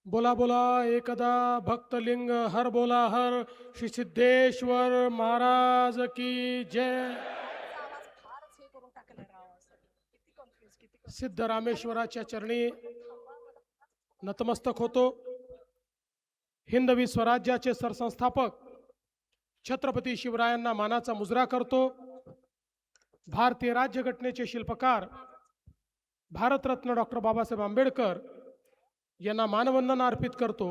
बोला बोला एकदा भक्तलिंग हर बोला हर श्री सिद्धेश्वर महाराज की जय। आवाज फारच हे करून टाकलाय राव असं. किती कन्फ्युज सिद्धरामेश्वराच्या चरणी नतमस्तक होतो। हिंदवी स्वराज्याचे सरसंस्थापक छत्रपती शिवरायांना मानाचा मुजरा करतो। भारतीय राज्यघटनेचे शिल्पकार भारतरत्न डॉक्टर बाबासाहेब आंबेडकर यांना मानवंदना अर्पित करतो।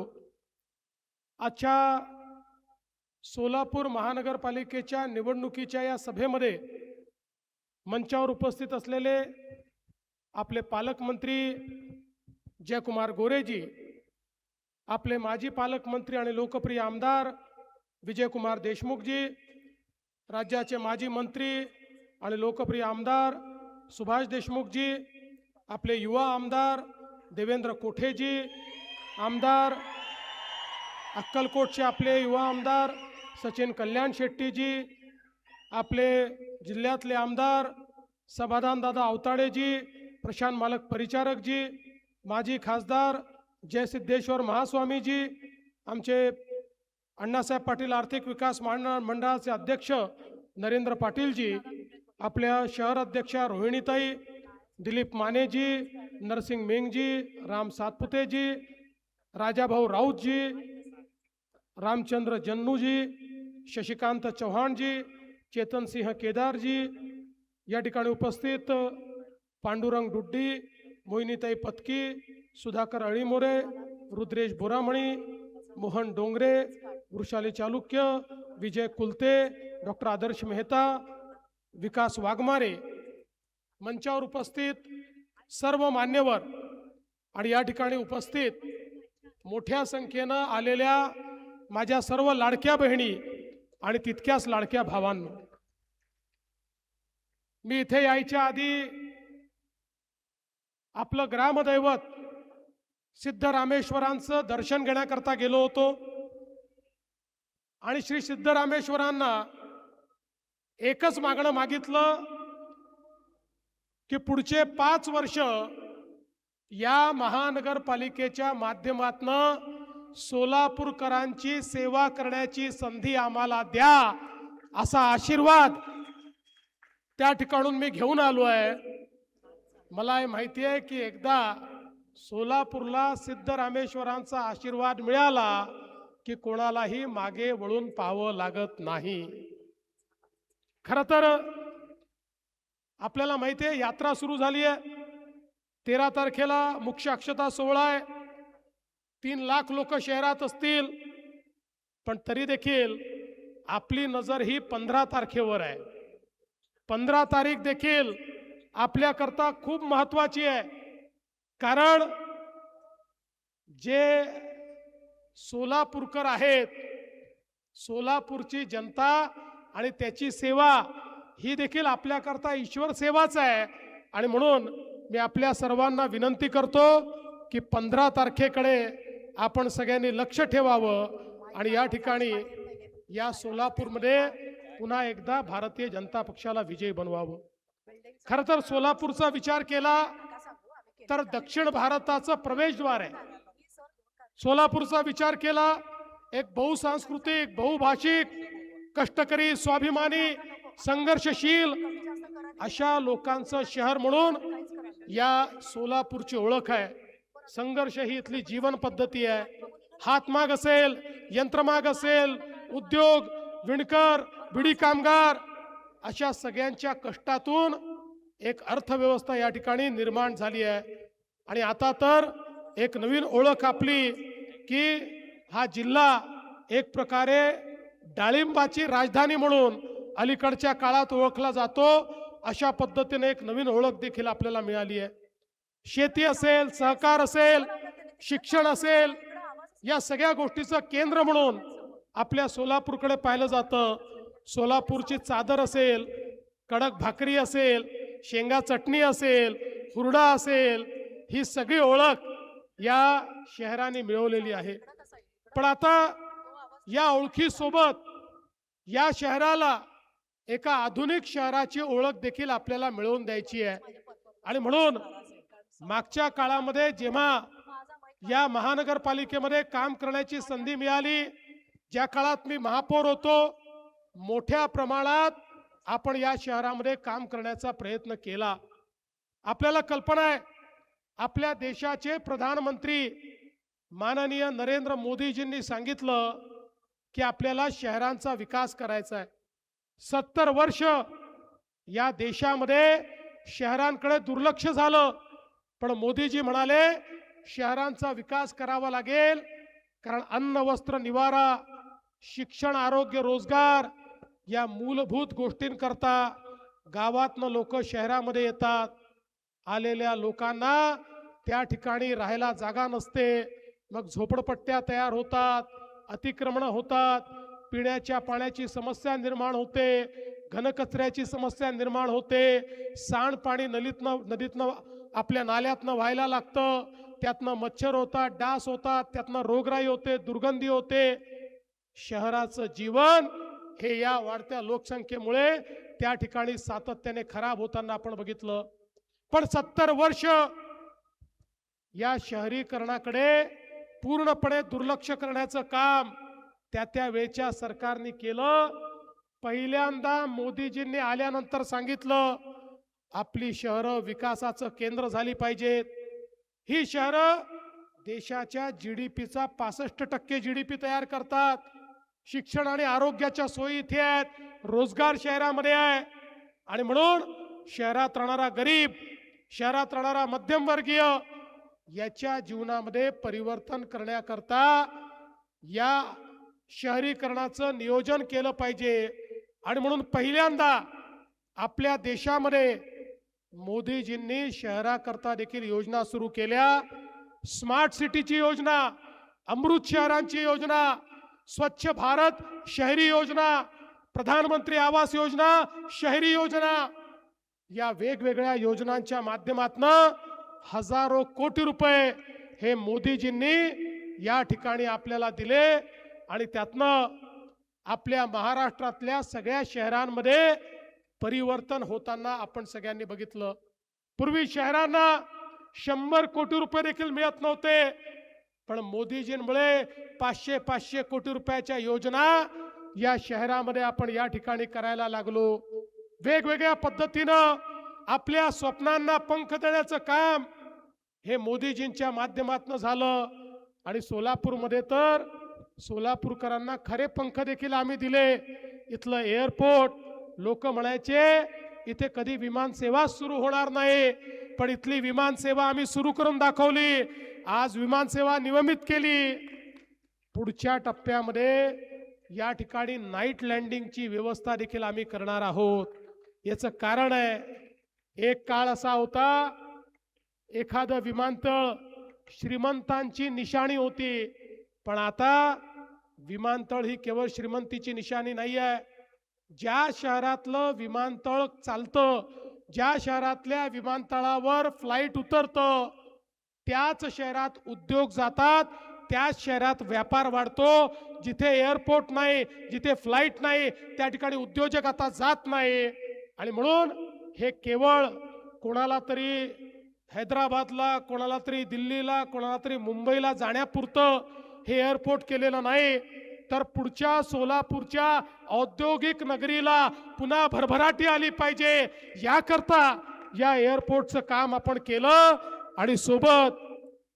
आजच्या सोलापूर महानगरपालिकेच्या निवडणुकीच्या या सभेमध्ये मंचावर उपस्थित असलेले आपले पालकमंत्री जयकुमार गोरेजी, आपले माजी पालकमंत्री आणि लोकप्रिय आमदार विजयकुमार देशमुखजी, राज्याचे माजी मंत्री आणि लोकप्रिय आमदार सुभाष देशमुखजी, आपले युवा आमदार देवेंद्र कोठेजी, आमदार अक्कलकोटचे आपले युवा आमदार सचिन कल्याण शेट्टीजी, आपले जिल्ह्यातले आमदार समाधानदादा अवताडेजी, प्रशांत मालक परिचारकजी, माजी खासदार जयसिद्धेश्वर महास्वामीजी, आमचे अण्णासाहेब पाटील आर्थिक विकास मंडळाचे अध्यक्ष नरेंद्र पाटीलजी, आपल्या शहर अध्यक्षा रोहिणीताई, दिलीप मानेजी, नरसिंग मेंगजी, राम सातपुतेजी, राजाभाऊ राऊतजी, रामचंद्र जन्नूजी, शशिकांत चव्हाणजी, चेतनसिंह केदारजी, या ठिकाणी उपस्थित पांडुरंग डुड्डी, मोहिनीताई पत्की, सुधाकर अळीमोरे, रुद्रेश बोरामणी, मोहन डोंगरे, वृषाली चालुक्य, विजय कुलते, डॉक्टर आदर्श मेहता, विकास वाघमारे, मंचावर उपस्थित सर्व मान्यवर आणि या ठिकाणी उपस्थित मोठ्या संख्येनं आलेल्या माझ्या सर्व लाडक्या बहिणी आणि तितक्याच लाडक्या भावांनो, मी इथे यायच्या आधी आपलं ग्रामदैवत सिद्धरामेश्वरांचं दर्शन घेण्याकरता गेलो होतो आणि श्री सिद्धरामेश्वरांना एकच मागणं मागितलं की पुढचे 5 वर्ष या महानगरपालिकेच्या माध्यमातून सोलापूरकरांची सेवा करण्याची संधी आम्हाला द्या, असा आशीर्वाद त्या ठिकाणून मी घेऊन आलो आहे। मला हे माहिती आहे की एकदा सोलापूरला सिद्धरामेश्वरांचा आशीर्वाद मिळाला की कोणालाही मागे वळून पाहावं लागत नाही। खरं तर आपल्याला माहिती आहे यात्रा सुरू झाली आहे। 13 तारखेला मुख्य अक्षता सोहळा आहे। 3 लाख लोक शहरात असतील, पण तरी देखील आपली नजर ही 15 तारखेवर आहे। 15 तारीख देखील आपल्याकरता खूप महत्त्वाची आहे, कारण जे सोलापूरकर आहेत, सोलापूरची जनता आणि त्याची सेवा ही देखील आपल्याकरता ईश्वर सेवाच आहे। आणि म्हणून मी आपल्या सर्वांना विनंती करतो की 15 तारखेकडे आपण सगळ्यांनी लक्ष ठेवावं आणि या ठिकाणी या सोलापूरमध्ये पुन्हा एकदा भारतीय जनता पक्षाला विजयी बनवावं। खरं तर सोलापूरचा विचार केला तर दक्षिण भारताचं प्रवेशद्वार आहे। सोलापूरचा विचार केला एक बहुसांस्कृतिक, बहुभाषिक, कष्टकरी, स्वाभिमानी, संघर्षशील अशा लोकांचं शहर म्हणून या सोलापूरची ओळख आहे। संघर्ष ही इथली जीवन पद्धती आहे। हातमाग असेल, यंत्रमाग असेल, उद्योग, विणकर, बिडी कामगार अशा सगळ्यांच्या कष्टातून एक अर्थव्यवस्था या ठिकाणी निर्माण झाली आहे। आणि आता तर एक नवीन ओळख आपली की हा जिल्हा एक प्रकारे डाळिंबाची राजधानी म्हणून अलीकडच्या काळात ओळखला जातो, अशा पद्धतीने एक नवीन ओळख देखील आपल्याला मिळाली आहे। शेती असेल, सहकार असेल, शिक्षण असेल, या सगळ्या गोष्टीचं केंद्र म्हणून आपल्या सोलापूरकडे पाहिलं जातं। सोलापूरची चादर असेल, कडक भाकरी असेल, शेंगा चटणी असेल, हुरडा असेल, ही सगळी ओळख या शहराने मिळवलेली आहे। पण आता या ओळखीसोबत या शहराला एका आधुनिक शहराची ओळख देखील आपल्याला मिळवून द्यायची आहे। आणि म्हणून मागच्या काळामध्ये जेव्हा या महानगरपालिकेमध्ये काम करण्याची संधी मिळाली. ज्या काळात मी महापौर होतो, मोठ्या प्रमाणात आपण या शहरामध्ये काम करण्याचा प्रयत्न केला. आपल्याला कल्पना आहे, आपल्या देशाचे प्रधानमंत्री माननीय नरेंद्र मोदीजींनी सांगितलं की आपल्याला शहरांचा विकास करायचा आहे. 70 वर्ष या देशामध्ये शहरांकडे दुर्लक्ष झालं, पण मोदीजी म्हणाले शहरांचा विकास करावा लागेल, कारण अन्न वस्त्र निवारा, शिक्षण, आरोग्य, रोजगार या मूलभूत गोष्टींकरता गावातनं लोक शहरामध्ये येतात. आलेल्या लोकांना त्या ठिकाणी राहायला जागा नसते, मग झोपडपट्ट्या तयार होतात, अतिक्रमण होतात, पिण्याच्या पाण्याची समस्या निर्माण होते, घनकचऱ्याची समस्या निर्माण होते, सांडपाणी नदीतनं आपल्या नाल्यातनं व्हायला लागतं, त्यातनं मच्छर होतात, डास होतात, त्यातनं रोगराई होते, दुर्गंधी होते. शहराचं जीवन हे या वाढत्या लोकसंख्येमुळे त्या ठिकाणी सातत्याने खराब होताना आपण बघितलं. पण 70 वर्ष या शहरीकरणाकडे पूर्णपणे दुर्लक्ष करण्याचं काम त्या वेळच्या सरकारने केलं. पहिल्यांदा मोदीजींनी आल्यानंतर सांगितलं आपली शहरं विकासाचं केंद्र झाली पाहिजेत. ही शहरं देशाच्या GDPचा 65% GDP तयार करतात. शिक्षण आणि आरोग्याच्या सोयी इथे आहेत, रोजगार शहरामध्ये आहे, आणि म्हणून शहरात राहणारा गरीब, शहरात राहणारा मध्यमवर्गीय याच्या जीवनामध्ये परिवर्तन करण्याकरता या शहरीकरणाचं नियोजन केलं पाहिजे. आणि म्हणून पहिल्यांदा आपल्या देशामध्ये मोदीजींनी शहराकरता देखील योजना सुरू केल्या. स्मार्ट सिटीची योजना, अमृत शहरांची योजना, स्वच्छ भारत शहरी योजना, प्रधानमंत्री आवास योजना शहरी योजना, या वेगवेगळ्या योजनांच्या माध्यमातून हजारो कोटी रुपये हे मोदीजींनी या ठिकाणी आपल्याला दिले. आणि त्यातनं आपल्या महाराष्ट्रातल्या सगळ्या शहरांमध्ये परिवर्तन होताना आपण सगळ्यांनी बघितलं. पूर्वी शहरांना 100 कोटी रुपये देखील मिळत नव्हते, पण मोदीजींमुळे 500 कोटी रुपयाच्या योजना या शहरामध्ये आपण या ठिकाणी करायला लागलो. वेगवेगळ्या पद्धतीनं आपल्या स्वप्नांना पंख देण्याचं काम हे मोदीजींच्या माध्यमातून झालं. आणि सोलापूरमध्ये तर सोलापूरकरांना खरे पंख देखील आम्ही दिले. इथलं एअरपोर्ट, लोक म्हणायचे इथे कधी विमानसेवा सुरू होणार नाही, पण इथली विमानसेवा आम्ही सुरू करून दाखवली. आज विमानसेवा नियमित केली. पुढच्या टप्प्यामध्ये या ठिकाणी नाईट लँडिंगची व्यवस्था देखील आम्ही करणार आहोत. याचं कारण आहे, एक काळ असा होता एखादं विमानतळ श्रीमंतांची निशाणी होती, पण आता विमानतळ ही केवळ श्रीमंतीची निशाणी नाही आहे. ज्या शहरातलं विमानतळ चालतं, ज्या शहरातल्या विमानतळावर फ्लाईट उतरतं, त्याच शहरात उद्योग जातात, त्याच शहरात व्यापार वाढतो. जिथे एअरपोर्ट नाही, जिथे फ्लाईट नाही, त्या ठिकाणी उद्योजक आता जात नाही. आणि म्हणून हे केवळ कोणाला तरी हैदराबादला, कोणाला तरी दिल्लीला, कोणाला तरी मुंबईला जाण्यापुरतं हे एअरपोर्ट केलेलं नाही, तर पुढच्या सोलापूरच्या औद्योगिक नगरीला पुन्हा भरभराटी आली पाहिजे, याकरता या एअरपोर्टचं काम आपण केलं. आणि सोबत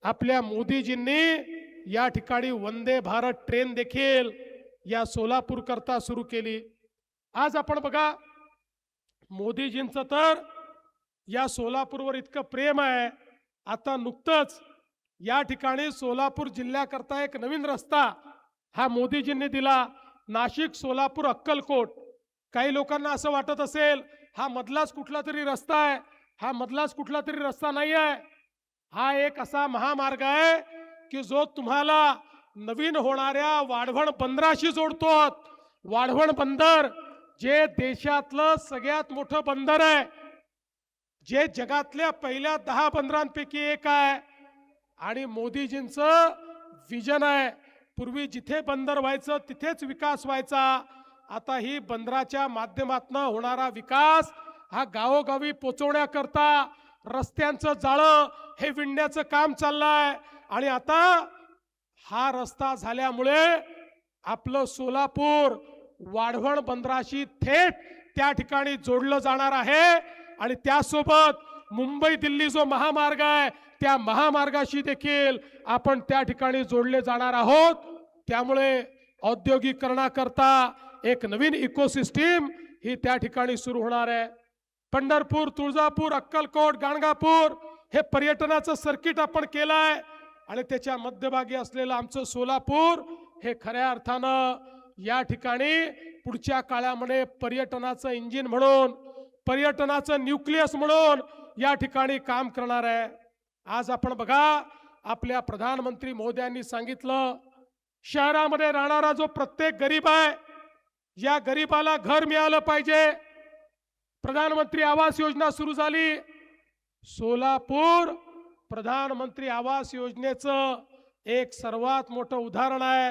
आपल्या मोदीजींनी या ठिकाणी वंदे भारत ट्रेन देखील या सोलापूर करता सुरू केली. आज आपण बघा, मोदीजींचं तर या सोलापूरवर इतकं प्रेम आहे. आता नुकतंच या ठिकाणी सोलापूर जिल्ह्याकरता एक नवीन रस्ता हा मोदीजींनी दिला, नाशिक, सोलापूर, अक्कलकोट. काही लोकांना असं वाटत असेल हा मधलाच कुठला तरी रस्ता आहे. हा मधलाच कुठला तरी रस्ता नाही आहे. हा एक असा महामार्ग आहे की जो तुम्हाला नवीन होणाऱ्या वाढवण बंदराशी जोडतो. वाढवण बंदर जे देशातलं सगळ्यात मोठं बंदर आहे, जे जगातल्या पहिल्या 10 बंदरांपैकी एक आहे. आणि मोदीजींचं विजन आहे, पूर्वी जिथे बंदर व्हायचं तिथेच विकास व्हायचा. आता ही बंदराच्या माध्यमातून होणारा विकास हा गावोगावी पोचवण्याकरता रस्त्यांचं जाळं हे विणण्याचं काम चाललंय. आणि आता हा रस्ता झाल्यामुळे आपलं सोलापूर वाढवण बंदराशी थेट त्या ठिकाणी जोडलं जाणार आहे आणि त्यासोबत मुंबई दिल्ली जो महामार्ग आहे त्या महामार्गाशी देखील आपण त्या ठिकाणी जोडले जाणार आहोत. त्यामुळे औद्योगिकरणाकरता एक नवीन इकोसिस्टीम ही त्या ठिकाणी सुरू होणार आहे. पंढरपूर, तुळजापूर, अक्कलकोट, गाणगापूर हे पर्यटनाचं सर्किट आपण केलं आहे आणि त्याच्या मध्यभागी असलेलं आमचं सोलापूर हे खऱ्या अर्थानं या ठिकाणी पुढच्या काळामध्ये पर्यटनाचं इंजिन म्हणून, पर्यटनाचं न्यूक्लियस म्हणून या ठिकाणी काम करणार आहे. आज आपण बघा, आपल्या प्रधानमंत्री महोदयांनी सांगितलं, शहरामध्ये राहणारा जो प्रत्येक गरीब आहे या गरीबाला घर मिळालं पाहिजे. प्रधानमंत्री आवास योजना सुरू झाली. सोलापूर प्रधानमंत्री आवास योजनेचं एक सर्वात मोठं उदाहरण आहे.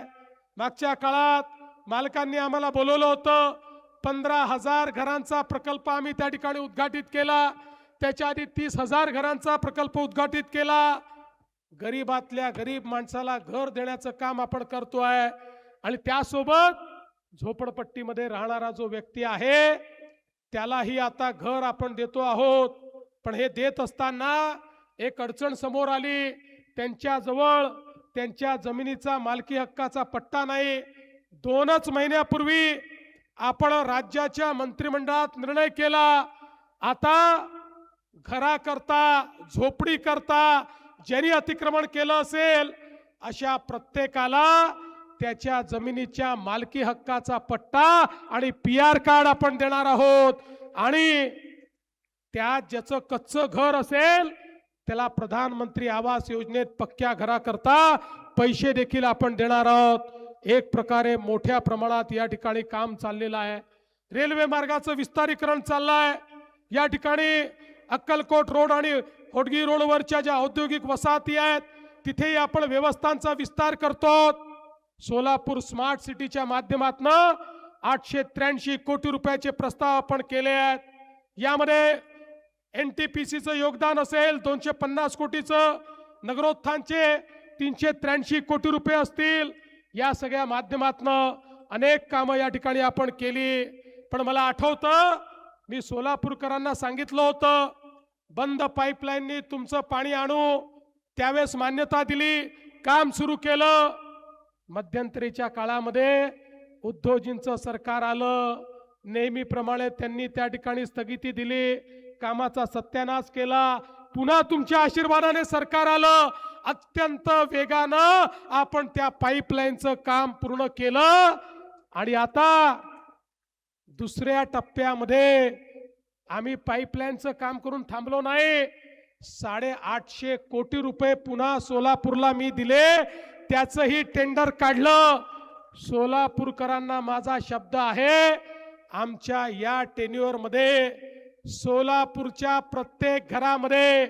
मागच्या काळात मालकांनी आम्हाला बोलवलं होतं. 15,000 घरांचा प्रकल्प आम्ही त्या ठिकाणी उद्घाटित केला. त्याच्या आधी 30,000 घरांचा प्रकल्प उद्घाटित केला. गरीबातल्या गरीब माणसाला घर देण्याचं काम आपण करतोय आणि त्यासोबत झोपडपट्टीमध्ये राहणारा जो व्यक्ती आहे त्यालाही आता घर आपण देतो आहोत. पण हे देत असताना एक अडचण समोर आली. त्यांच्याजवळ त्यांच्या जमिनीचा मालकी हक्काचा पट्टा नाही. 2च महिन्यापूर्वी आपण राज्याच्या मंत्रिमंडळात निर्णय केला, आता घराकरता, झोपडी करता ज्यांनी अतिक्रमण केलं असेल अशा प्रत्येकाला त्याच्या जमिनीच्या मालकी हक्काचा पट्टा आणि PR कार्ड आपण देणार आहोत. आणि त्यात ज्याचं कच्चं घर असेल त्याला प्रधानमंत्री आवास योजनेत पक्क्या घराकरता पैसे देखील आपण देणार आहोत. एक प्रकारे मोठ्या प्रमाणात या ठिकाणी काम चाललेलं आहे. रेल्वे मार्गाचं विस्तारीकरण चाललंय. या ठिकाणी अक्कलकोट रोड आणि होडगी रोडवरच्या ज्या औद्योगिक वसाहती आहेत तिथेही आपण व्यवस्थांचा विस्तार करतो. सोलापूर स्मार्ट सिटीच्या माध्यमातून 883 कोटी रुपयाचे प्रस्ताव आपण केले आहेत. यामध्ये NTPCचं योगदान असेल 250 कोटीचं, नगरोत्थानचे 383 कोटी रुपये असतील. या सगळ्या माध्यमातून अनेक कामं या ठिकाणी आपण केली. पण मला आठवतं, मी सोलापूरकरांना सांगितलं होतं, बंद पाईपलाईननी तुमचं पाणी आणू. त्यावेळेस मान्यता दिली, काम सुरू केलं. मध्यंतरीच्या काळामध्ये उद्धवजींचं सरकार आलं. नेहमीप्रमाणे त्यांनी त्या ठिकाणी स्थगिती दिली, कामाचा सत्यानाश केला. पुन्हा तुमच्या आशीर्वादाने सरकार आलं. अत्यंत वेगानं आपण त्या पाईपलाईनचं काम पूर्ण केलं आणि आता दुसऱ्या टप्प्यामध्ये आम्ही पाईपलाईनचं काम करून थांबलो नाही. 850 कोटी रुपये पुन्हा सोलापूरला मी दिले, त्याचंही टेंडर काढलं. सोलापूरकरांना माझा शब्द आहे, आमच्या या टेन्युअरमध्ये सोलापूरच्या प्रत्येक घरामध्ये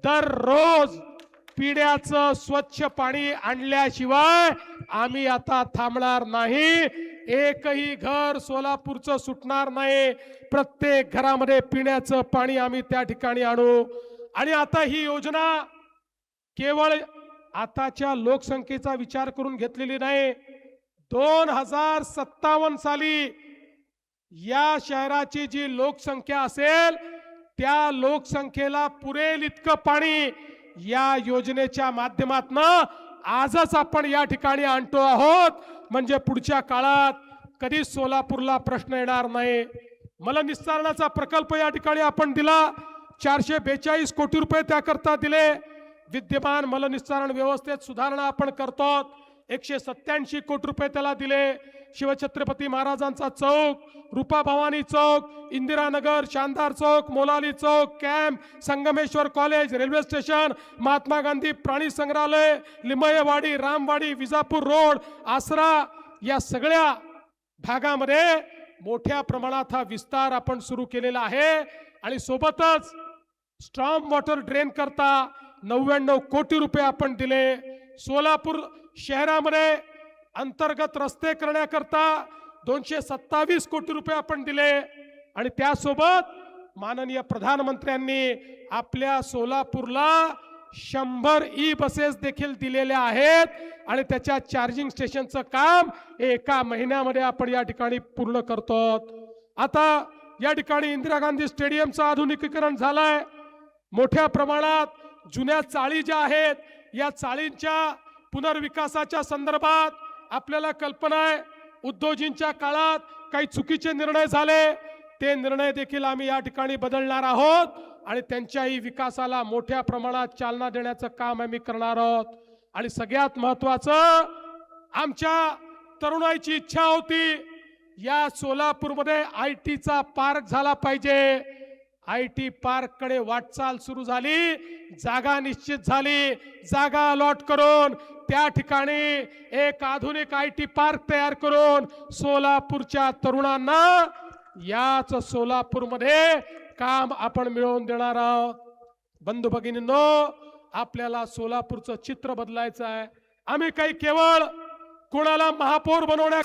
दररोज पिण्याचं स्वच्छ पाणी आणल्याशिवाय आम्ही आता थांबणार नाही. एकही घर सोलापूरचं सुटणार नाही. प्रत्येक घरामध्ये पिण्याचं पाणी आम्ही त्या ठिकाणी आणू. आणि आता ही योजना केवळ आताच्या लोकसंख्येचा विचार करून घेतलेली नाही. 2057 साली या शहराची जी लोकसंख्या असेल त्या लोकसंख्येला पुरेल इतकं पाणी या योजनेच्या माध्यमातून आजच आपण या ठिकाणी आणतो आहोत. म्हणजे पुढच्या काळात कधीच सोलापूरला प्रश्न येणार नाही. मलनिस्सारणाचा प्रकल्प या ठिकाणी आपण दिला, 442 कोटी रुपये त्याकरता दिले. विद्यमान मलनिस्सारण व्यवस्थेत सुधारणा आपण करतो, 187 कोटी रुपये त्याला दिले. शिवछत्रपती महाराजांचा चौक, रूपा Bhavani Chowk, Indiranagar, Shandar Chowk, Molali Chowk, camp, Sangameshwar college, railway station, Mahatma Gandhi प्राणी संग्रहालय, लिंबयवाडी, रामवाडी, विजापूर रोड, आसरा, या सगळ्या भागामध्ये मोठ्या प्रमाणात हा विस्तार आपण सुरू केलेला आहे. आणि सोबतच स्ट्रॉम वॉटर ड्रेन करता 99 कोटी रुपये आपण दिले. सोलापूर शहरामध्ये अंतर्गत रस्ते करण्याकरता 227 कोटी रुपये आपण दिले. आणि त्यासोबत माननीय प्रधानमंत्र्यांनी आपल्या सोलापूरला 100 ई बसेस देखील दिलेल्या आहेत आणि त्याच्या चार्जिंग स्टेशनचं काम एका महिन्यामध्ये आपण या ठिकाणी पूर्ण करतो. आता या ठिकाणी इंदिरा गांधी स्टेडियमचं आधुनिकीकरण झालंय. मोठ्या प्रमाणात जुन्या चाळी ज्या आहेत या चाळींच्या पुनर्विकासाच्या संदर्भात आपल्याला कल्पना आहे. उद्धवजींच्या काळात काही चुकीचे निर्णय झाले, ते निर्णय देखील आम्ही या ठिकाणी बदलणार आहोत आणि त्यांच्याही विकासाला मोठ्या प्रमाणात चालना देण्याचं काम आम्ही करणार आहोत. आणि सगळ्यात महत्त्वाचं, आमच्या तरुणाईची इच्छा होती या सोलापूरमध्ये IT चा पार्क झाला पाहिजे. IT पार्क कडे वाटचाल सुरू झाली, जागा निश्चित झाली. जागा अलॉट करून त्या ठिकाणी एक आधुनिक IT पार्क तयार करून सोलापूरच्या तरुणांना याच सोलापूरमध्ये काम आपण मिळवून देणार आहोत. बंधू भगिनींनो, आपल्याला सोलापूरचं चित्र बदलायचं आहे. आम्ही काही केवळ कोणाला महापौर बनवण्या